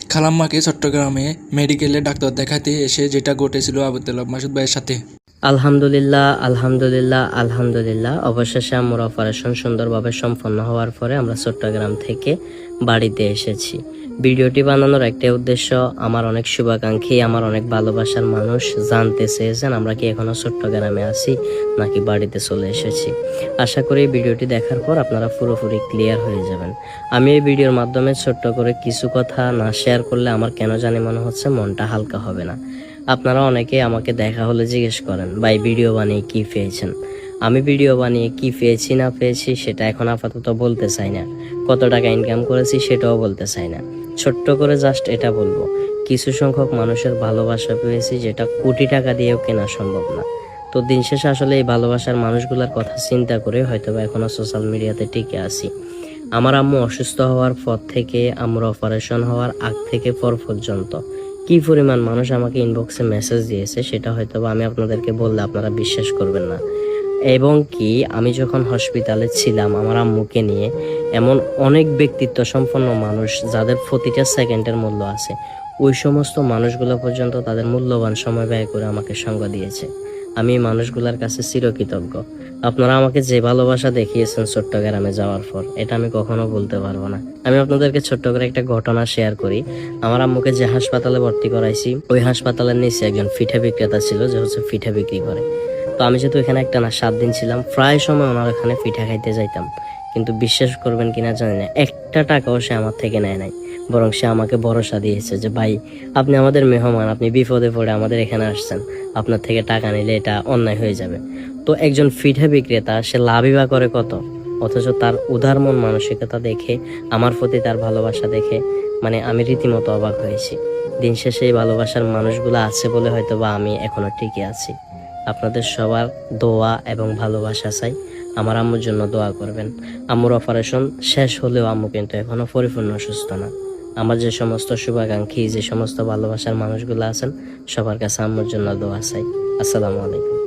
খালাম্মাকে চট্টগ্রামে মেডিকেলে ডাক্তার দেখাতে এসে যেটা ঘটেছিল আবদুল্লাহ মাসুদ ভাইয়ের সাথে। আলহামদুলিল্লাহ আলহামদুলিল্লাহ আলহামদুলিল্লাহ অবশেষে আমার অপারেশন সুন্দরভাবে সম্পন্ন হওয়ার পরে আমরা চট্টগ্রাম থেকে বাড়িতে এসেছি। ভিডিওটি বানানোর একটাই উদ্দেশ্য, আমার অনেক শুভাকাঙ্ক্ষী, আমার অনেক ভালোবাসার মানুষ জানতে চেয়েছেন আমরা কি এখনো চট্টগ্রামে আছি নাকি বাড়িতে চলে এসেছি। আশা করি ভিডিওটি দেখার পর আপনারা পুরোপুরি ক্লিয়ার হয়ে যাবেন। আমি এই ভিডিওর মাধ্যমে ছোট্ট করে কিছু কথা না শেয়ার করলে আমার কেন জানি মনে হচ্ছে মনটা হালকা হবে না। আপনারা অনেকে আমাকে দেখা হলে জিজ্ঞেস করেন, ভাই ভিডিও বানিয়ে কি পেয়েছেন? আমি ভিডিও বানিয়ে কি পেয়েছি না পেয়েছি সেটা এখন আপাতত বলতে চাই না। কত টাকা ইনকাম করেছি সেটাও বলতে চাই না। ছোট্ট করে জাস্ট এটা বলবো, কিছু সংখ্যক মানুষের ভালোবাসা পেয়েছি যেটা কোটি টাকা দিয়েও কেনা সম্ভব না। তো দিন শেষে আসলে এই ভালোবাসার মানুষগুলোর কথা চিন্তা করে হয়তো বা এখনো সোশ্যাল মিডিয়াতে টিকে আছি। আমার আম্মু অসুস্থ হওয়ার পর থেকে, আম্মুর অপারেশন হওয়ার আগ থেকে পর পর্যন্ত কি পরিমাণ মানুষ আমাকে ইনবক্সে মেসেজ দিয়েছে সেটা হয়তো আমি আপনাদেরকে বললে আপনারা বিশ্বাস করবেন না। এবং কি আমি যখন হসপিটালে ছিলাম আমার আম্মুকে নিয়ে, এমন অনেক ব্যক্তিত্ব সম্পন্ন মানুষ যাদের প্রতিটা সেকেন্ডের মূল্য আছে, ওই সমস্ত মানুষগুলো পর্যন্ত তাদের মূল্যবান সময় ব্যয় করে আমাকে সঙ্গ দিয়েছে। আমি এই মানুষগুলোর কাছে চিরকৃতজ্ঞ। আপনারা আমাকে যে ভালোবাসা দেখিয়েছেন চট্টগ্রামে যাওয়ার পর, এটা আমি কখনো বলতে পারবো না। আমি আপনাদেরকে ছোট্ট করে একটা ঘটনা শেয়ার করি। আমার আম্মুকে যে হাসপাতালে ভর্তি করাইছি, ওই হাসপাতালের নিচে একজন পিঠা বিক্রেতা ছিল যে পিঠা বিক্রি করে। তো আমি যেহেতু এখানে একটা না 7 দিন ছিলাম, প্রায় সময় ওনার ওখানে পিঠা খাইতে যাইতাম। কিন্তু বিশ্বাস করবেন কিনা জানি না, একটা টাকাও সে আমার থেকে নেয় নাই। বরং সে আমাকে ভরসা দিয়েছে যে ভাই আপনি আমাদের মেহমান, আপনি বিপদে পড়ে আমাদের এখানে আসছেন, আপনার থেকে টাকা নিলে এটা অন্যায় হয়ে যাবে। তো একজন পিঠা বিক্রেতা সে লাভই বা করে কত, অথচ তার উদার মন মানসিকতা দেখে, আমার প্রতি তার ভালোবাসা দেখে মানে আমি রীতিমতো অবাক হয়েছি। দিন শেষে এই ভালোবাসার মানুষগুলো আছে বলে হয়তো বা আমি এখনো টিকে আছি। আপনাদের সবার দোয়া এবং ভালোবাসা চাই। আমার আম্মুর জন্য দোয়া করবেন। আম্মুর অপারেশন শেষ হলেও আম্মু কিন্তু এখনো পরিপূর্ণ সুস্থ না। আমার যে সমস্ত শুভাকাঙ্ক্ষী, যে সমস্ত ভালোবাসার মানুষগুলো আছেন, সবার কাছে আম্মুর জন্য দোয়া চাই। আসসালামু আলাইকুম।